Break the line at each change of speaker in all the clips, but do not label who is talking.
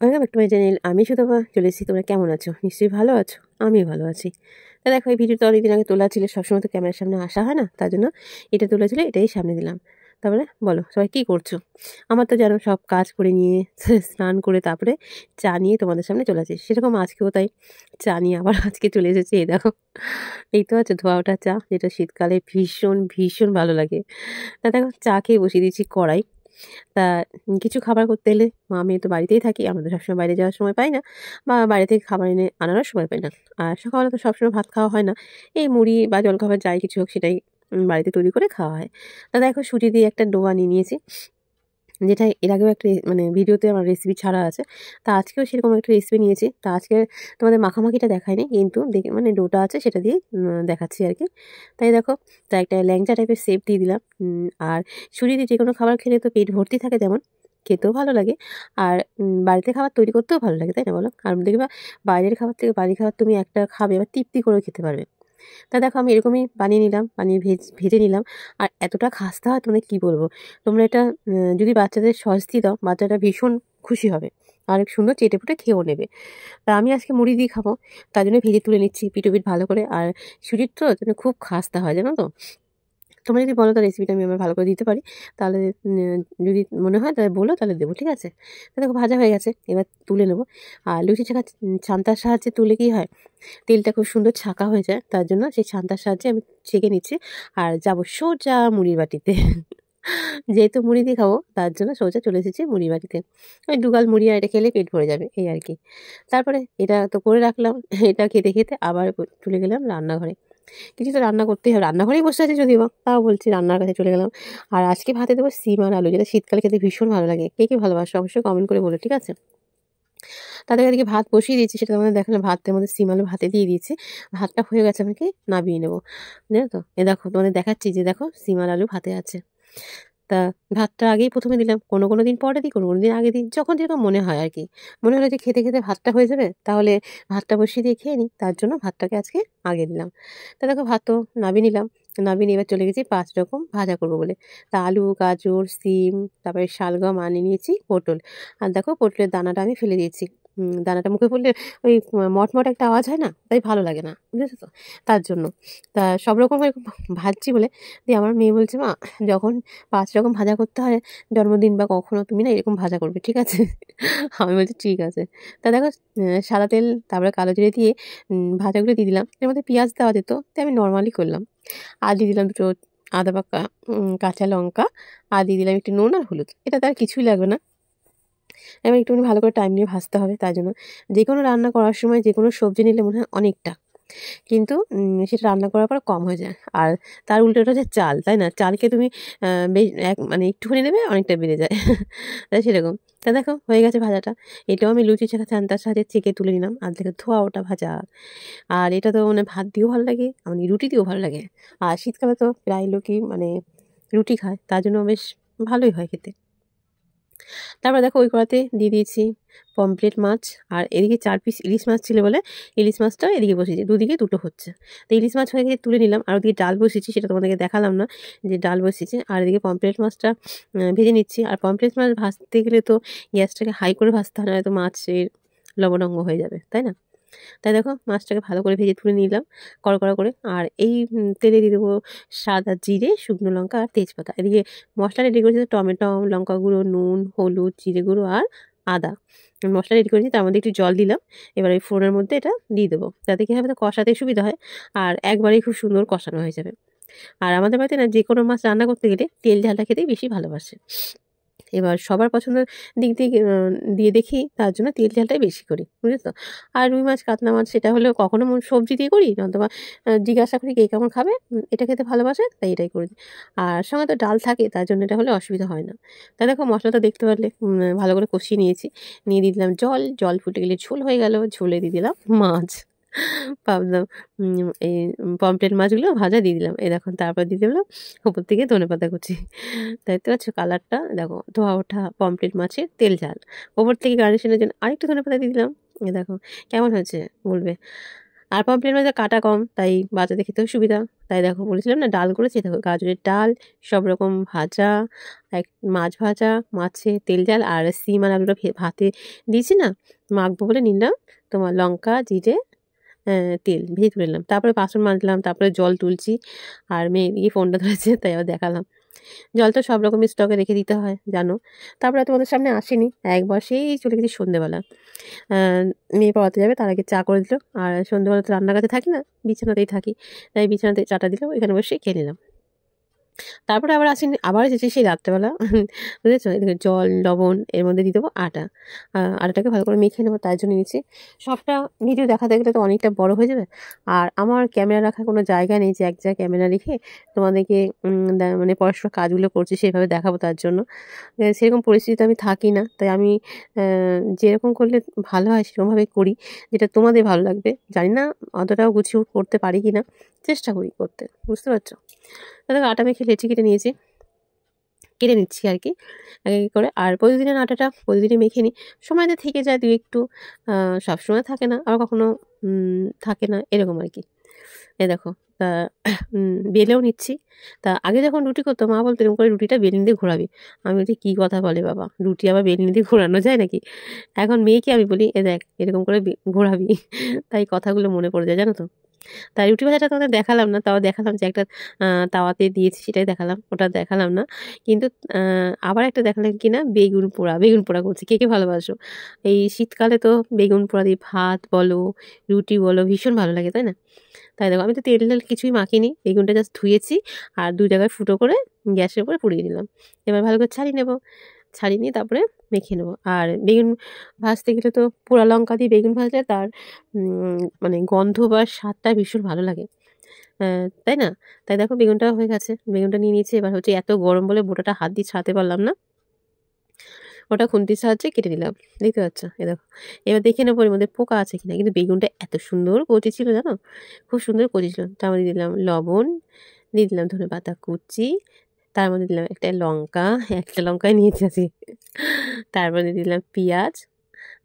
Welcome back to my channel. আমি সুতপা চলে এসেছি। তোমরা কেমন আছো? নিশ্চয়ই ভালো আছো। আমিও ভালো আছি। তা দেখো, এই ভিডিওটা অনেকদিন আগে তোলা ছিল, সবসময় তো ক্যামেরার সামনে আসা হয় না, তার জন্য এটা তোলা ছিল, এটাই সামনে দিলাম। তারপরে বলো সবাই কী করছো? আমার তো জানো সব কাজ করে নিয়ে স্নান করে তারপরে চা নিয়ে তোমাদের সামনে চলে আসি। সেরকম আজকেও তাই চা নিয়ে আবার আজকে চলে এসেছি। এই দেখো, এই তো আছে ধোয়া ওঠা চা, যেটা শীতকালে ভীষণ ভীষণ ভালো লাগে। তা দেখো, চা খেয়ে বসিয়ে দিয়েছি কড়াই। তা কিছু খাবার করতে এলে আমি তো বাড়িতেই থাকি, আমাদের সবসময় বাইরে যাওয়ার সময় পাই না, বা বাইরে থেকে খাবার এনে আনারও সময় পাই না। আর সকালে তো সবসময় ভাত খাওয়া হয় না, এই মুড়ি বা জলখাবার যাই কিছু হোক সেটাই বাড়িতে তৈরি করে খাওয়া হয়। তা দেখো, সুজি দিয়ে একটা ডো বানিয়ে নিয়েছি, যেটা এর আগেও একটা মানে ভিডিওতে আমার রেসিপি ছাড়া আছে। তা আজকেও সেরকম একটা রেসিপি নিয়েছি। তা আজকে তোমাদের মাখামাখিটা দেখায়নি, কিন্তু দেখে মানে ডোটা আছে সেটা দিয়ে দেখাচ্ছি আর কি। তাই দেখো, তা একটা ল্যাংচা টাইপের শেপ দিয়ে দিলাম। আর সুজি দিয়ে যে কোনো খাবার খেলে তো পেট ভর্তি থাকে, যেমন খেতেও ভালো লাগে, আর বাড়িতে খাবার তৈরি করতেও ভালো লাগে, তাই না বলো? আর দেখবা, বাইরের খাবার থেকে বাড়ির খাবার তুমি একটা খাবে এবার তৃপ্তি করেও খেতে পারবে। তা দেখো, আমি এরকমই বানিয়ে নিলাম, বানিয়ে ভেজে নিলাম। আর এতটা খাস্তা হয়, তোমাদের কী বলবো। তোমরা এটা যদি বাচ্চাদের সস দিয়ে দাও, বাচ্চাটা ভীষণ খুশি হবে, আর এক সুন্দর চেটেপুটে খেয়েও নেবে। তা আমি আজকে মুড়ি দিয়ে খাবো, তার জন্য ভেজে তুলে নিচ্ছি পিঠ ভালো করে। আর সুজির তো জন্য খুব খাস্তা হয়, জানো তো। তোমরা যদি বলো, তার রেসিপিটা আমি আমার ভালো করে দিতে পারি, তাহলে যদি মনে হয় তাহলে বলো, তাহলে দেবো, ঠিক আছে? তা দেখো, ভাজা হয়ে গেছে, এবার তুলে নেবো। আর লুচি ছাঁকা ছান্তার সাহায্যে তুলে কী হয়, তেলটা খুব সুন্দর ছাঁকা হয়ে যায়, তার জন্য সেই ছান্তার সাহায্যে আমি ছেঁকে নিচ্ছি। আর যাবো সোজা মুড়ির বাটিতে। যেহেতু মুড়ি দিয়ে খাবো, তার জন্য সোজা চলে এসেছি মুড়ির বাটিতে। ওই দুগাল মুড়ি আর এটা খেলে পেট ভরে যাবে, এই আর কি। তারপরে এটা তো করে রাখলাম, এটা খেতে খেতে আবার চলে গেলাম রান্নাঘরে। কিছু তো রান্না করতেই হবে, রান্নাঘরেই বসে আছি যদিও বা, তাও বলছি রান্নার কাছে চলে গেলাম। আর আজকে ভাতে দেবো সিম আর আলু, যেটা শীতকালে খেতে ভীষণ ভালো লাগে। কে কে ভালোবাসো অবশ্যই কমেন্ট করে বলো, ঠিক আছে? তাদের এদিকে ভাত বসিয়ে দিয়েছি, সেটা তোমাদের দেখালাম। ভাতের মধ্যে সিম আলু ভাতে দিয়ে দিয়েছি, ভাতটা হয়ে গেছে, আমি কি নামিয়ে নেবো, জানো তো। এ দেখো, তোমাদের দেখাচ্ছি যে দেখো, সিম আর আলু ভাতে আছে। তা ভাতটা আগেই প্রথমে দিলাম, কোনো দিন পরে দিই, কোনো দিন আগে দিই, যখন যেরকম মনে হয় আর কি। মনে হলো যে খেতে খেতে ভাতটা হয়ে যাবে, তাহলে ভাতটা বসিয়ে দিয়ে খেয়ে নিই, তার জন্য ভাতটাকে আজকে আগে দিলাম। তা দেখো, ভাত তো নামিয়ে নিলাম, নামিয়ে নিয়ে এবার চলে গেছি 5 রকম ভাজা করবো বলে। তা আলু, গাজর, সিম, তারপরে শালগম আনিয়ে নিয়েছি, পটল। আর দেখো, পটলের দানাটা আমি ফেলে দিয়েছি। দানাটা মুখে পড়লে ওই মটমট একটা আওয়াজ হয় না, তাই ভালো লাগে না, বুঝেছো তো, তার জন্য। তা সব রকম এরকম ভাজছি বলে দিয়ে আমার মেয়ে বলছে, মা, যখন 5 রকম ভাজা করতে হয় জন্মদিন বা কখনো, তুমি না এরকম ভাজা করবে, ঠিক আছে? আমি বলছি ঠিক আছে। তা দেখো, সাদা তেল তারপরে কালো জিরে দিয়ে ভাজাগুলো দিয়ে দিলাম। এর মধ্যে পেঁয়াজ দেওয়া যেত, তাই আমি নর্মালি করলাম। আর দিয়ে দিলাম দুটো আদা বা কাঁচা লঙ্কা, আর দিয়ে দিলাম একটু নুন আর হলুদ। এটা তার কিছুই লাগবে না, এবার একটুখানি ভালো করে টাইম নিয়ে ভাজতে হবে। তাই জন্য যে কোনো রান্না করার সময় যে কোনো সবজি নিলে মনে হয় অনেকটা, কিন্তু সেটা রান্না করার পর কম হয়ে যায়। আর তার উল্টোটা হচ্ছে চাল, তাই না? চালকে তুমি মানে একটুখানি নেবে, অনেকটা বেড়ে যায়। তাই সেরকম। তা দেখো, হয়ে গেছে ভাজাটা। এটাও আমি লুচি ছাকা ছান্তার সাহায্যে ছেঁকে তুলে নিলাম। আর দেখো, ধোয়া ওটা ভাজা। আর এটা তো মানে ভাত দিয়েও ভালো লাগে, মানে রুটি দিয়েও ভালো লাগে। আর শীতকালে তো প্রায় লোকই মানে রুটি খায়, তার জন্য বেশ ভালোই হয় খেতে। তারপর দেখো, ওই কড়াতে দিয়ে দিয়েছি পমফ্রেট মাছ। আর এদিকে 4 পিস ইলিশ মাছ ছিল বলে ইলিশ মাছটাও এদিকে বসিয়েছি, দুদিকে দুটো হচ্ছে। তো ইলিশ মাছ হয়ে গিয়ে তুলে নিলাম। আর ওদিকে ডাল বসিয়েছি, সেটা তোমাদেরকে দেখালাম না যে ডাল বসিয়েছি। আর এদিকে পমফ্রেট মাছটা ভেজে নিচ্ছি। আর পমফ্রেট মাছ ভাজতে গেলে তো গ্যাসটাকে হাই করে ভাজতে হয়, না তো মাছের লবণাঙ্গ হয়ে যাবে, তাই না? তাই দেখো, মাছটাকে ভালো করে ভেজে তুলে নিলাম কড়া করে। আর এই তেলে দিয়ে দেবো সাদা জিরে, শুকনো লঙ্কা আর তেজপাতা। এদিকে মশলা রেডি করেছি, টমেটো, লঙ্কা গুঁড়ো, নুন, হলুদ, জিরে গুঁড়ো আর আদা মশলা রেডি করেছি। তার মধ্যে একটু জল দিলাম। এবার এই ফোড়নের মধ্যে এটা দিয়ে দেবো, যাতে কী হবে, তো কষাতে সুবিধা হয়, আর একবারেই খুব সুন্দর কষানো হয়ে যাবে। আর আমাদের বাড়িতে না যে কোনো মাছ রান্না করতে গেলে তেল ঝালটা খেতেই বেশি ভালোবাসে। এবার সবার পছন্দের দিক থেকে দিয়ে দেখি, তার জন্য তেল ঝালটাই বেশি করি, বুঝেছো? আর রুই মাছ, কাতলা মাছ সেটা হলেও কখনো সবজি দিয়ে করি, নয়তোবা জিজ্ঞাসা করি কে কেমন খাবে, এটা খেতে ভালোবাসে, তাই এটাই করে দিই। আর সঙ্গে তো ডাল থাকে, তার জন্য এটা হলে অসুবিধা হয় না। তাই দেখো, মশলাটা দেখতে পারলে ভালো করে কষিয়ে নিয়েছি। নিয়ে দিয়ে দিলাম জল, জল ফুটে গেলে ঝোল হয়ে গেল, ঝোলে দিয়ে দিলাম মাছ, ভাবলাম এই পমফ্রেট মাছগুলো ভাজা দিয়ে দিলাম। এই দেখুন, তারপর দিয়ে দিলাম উপর থেকে ধনেপাতা কুচি। দেখতে পাচ্ছ কালারটা, দেখো, ধোয়া ওঠা পমফ্রেট মাছের তেল ঝাল। ওপর থেকে গার্নিশনের জন্য আরেকটু ধনেপাতা দিয়ে দিলাম। দেখো কেমন হয়েছে বলবে। আর পমফ্রেটের মধ্যে কাটা কম, তাই বাচ্চাদের খেতেও সুবিধা। তাই দেখো বলেছিলাম না ডাল করেছি, দেখো গাজরের ডাল, সব রকম ভাজা, এক মাছ ভাজা, মাছে তেল ঝাল, আর সিম আর আলুটা ভাতে দিয়েছি না, মাখবো বলে নিলাম তোমার লঙ্কা জিরে তেল ভেজে তুলে নিলাম। তারপরে বাসন মাজলাম, তারপরে জল তুলছি, আর মেয়ে দিয়ে ফোনটা ধরেছে তাই আবার দেখালাম। জলটা সব রকম স্টকে রেখে দিতে হয় জানো। তারপরে তোমাদের সামনে আসেনি, একবার সেই চলে গেছি সন্ধেবেলা। মেয়ে পড়াতে যাবে তার আগে চা করে দিল, আর সন্ধেবেলা তো রান্নাঘাটে থাকি না, বিছানাতেই থাকি, তাই বিছানাতে চাটা দিল, এখানে বসে খেয়ে নিলাম। তারপরে আবার আসেনি, আবার এসেছি সেই রাত্রেবেলা বুঝেছো। এদিকে জল লবণ, এর মধ্যে দিয়ে দেবো আটা, আটাটাকে ভালো করে মেখে নেবো, তার জন্য নিচ্ছি। সবটা ভিডিও দেখাতে গেলে তো অনেকটা বড় হয়ে যাবে, আর আমার ক্যামেরা রাখার কোনো জায়গা নেই যে এক জায়গায় ক্যামেরা রেখে তোমাদেরকে মানে পড়াশোনার কাজগুলো করছি সেভাবে দেখাবো। তার জন্য সেরকম পরিস্থিতিতে আমি থাকি না, তাই আমি যেরকম করলে ভালো হয় সেরকমভাবে করি, যেটা তোমাদের ভালো লাগবে। জানি না অতটাও গুছিয়ে করতে পারি কি না, চেষ্টা করি করতে, বুঝতে পারছো। তাহলে আটা মেখে লেচি কেটে নিচ্ছি আর কি এক এক করে। আর প্রতিদিনের আটাটা প্রতিদিনই মেখে নিই, সময়তে থেকে যায় দু একটু, সবসময় থাকে না, আবার কখনো থাকে না, এরকম আর কি। এই দেখো, তা বেলেও নিচ্ছি। তা আগে যখন রুটি করতো মা বলতো এরকম করে রুটিটা বেলনি দিয়ে ঘোরাবি। আমি বলি কী কথা বলে বাবা, রুটি আবার বেলনি দিয়ে ঘোরানো যায় নাকি? এখন মেয়েকে আমি বলি এ দেখ এরকম করে ঘোরাবি। তাই কথাগুলো মনে পড়ে যায় জানো তো। তাই রুটি ভাজাটা তোমাদের দেখালাম না, তাও দেখালাম যে একটা তাওয়াতে দিয়েছি, সেটাই দেখালাম, ওটা দেখালাম না। কিন্তু আবার একটা দেখালাম কি না, বেগুন পোড়া করছি। কে কে ভালোবাসো? এই শীতকালে তো বেগুন পোড়া দিয়ে ভাত বলো, রুটি বলো, ভীষণ ভালো লাগে তাই না? তাই দেখো আমি তো তেল টেল কিছুই মাখিনি, বেগুনটা জাস্ট ধুয়েছি আর 2 জায়গায় ফুটো করে গ্যাসের উপরে পুড়িয়ে নিলাম। এবার ভালো করে ছাড়িয়ে নেব, ছাড়িয়ে নিয়ে তারপরে মেখে নেব। আর বেগুন ভাজতে গেলে তো পোড়া লঙ্কা দিয়ে বেগুন ভাজলে তার মানে গন্ধ বা স্বাদটা ভীষণ ভালো লাগে, তাই না? তাই দেখো বেগুনটা হয়ে গেছে, বেগুনটা নিয়ে নিয়েছি। এবার হচ্ছে এত গরম বলে বোটাটা হাত দিয়ে ছাড়াতে পারলাম না, ওটা খুন্তির সাহায্যে কেটে নিলাম, দেখতে পাচ্ছ। এই দেখো এবার দেখে নেবো এর মধ্যে পোকা আছে কিনা, কিন্তু বেগুনটা এত সুন্দর কচি ছিল জানো, খুব সুন্দর কচি ছিল। তার মধ্যে দিলাম লবণ, দিয়ে দিলাম ধনেপাতা কুচি, তার মধ্যে দিলাম একটা লঙ্কা, একটা লঙ্কায় নিয়েছি আছি, তার মধ্যে দিলাম পেঁয়াজ।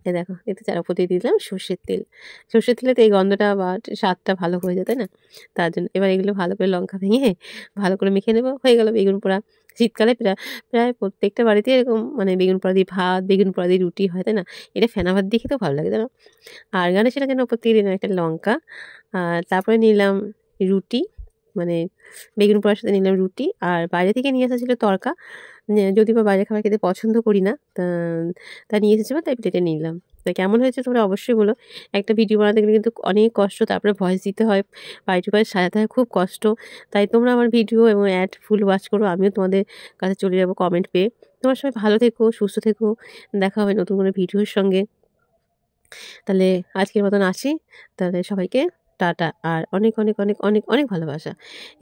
এই দেখো এতে চার উপর দিয়ে দিলাম সর্ষের তেল। সর্ষের তেলে তো এই গন্ধটা বা স্বাদটা ভালো হয়ে যায় তাই না? তার জন্য এবার এগুলো ভালো করে লঙ্কা ভেঙে ভালো করে মেখে নেবো, হয়ে গেল বেগুন পোড়া। শীতকালে প্রায় প্রায় প্রত্যেকটা বাড়িতে এরকম মানে বেগুন পোড়া দিয়ে ভাত, বেগুন পোড়া দিয়ে রুটি হয় তাই না? এটা ফেনা ভাত দিয়ে খেতেও ভালো লাগে জানো। আর গার্নিশের জন্য উপর থেকে দিলাম একটা লঙ্কা, আর তারপরে নিলাম রুটি, মানে বেগুন পোড়ার সাথে নিলাম রুটি। আর বাইরে থেকে নিয়ে আসা ছিল তড়কা, যদি বা বাইরে খাবার খেতে পছন্দ করি না, তা নিয়ে এসেছিলো, তাই প্লেটে নিলাম। তা কেমন হয়েছে তোমরা অবশ্যই বলো। একটা ভিডিও বানাতে গেলে কিন্তু অনেক কষ্ট, তারপরে ভয়েস দিতে হয়, বাড়ি টু বাড়ি সাজাতে হয়, খুব কষ্ট। তাই তোমরা আমার ভিডিও এবং অ্যাড ফুল ওয়াচ করো, আমিও তোমাদের কাছে চলে যাবো কমেন্ট পেয়ে। তোমরা সবাই ভালো থেকো, সুস্থ থেকো, দেখা হবে নতুন কোনো ভিডিওর সঙ্গে। তাহলে আজকের মতন আসি, তাহলে সবাইকে টাটা, আর অনেক অনেক অনেক অনেক অনেক ভালোবাসা।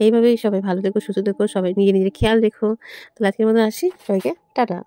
এইভাবেই সবাই ভালো থেকো, সুস্থ থেকো, সবাই নিজের খেয়াল রেখো। তাহলে আজকের মতন আসি, সবাইকে টাটা।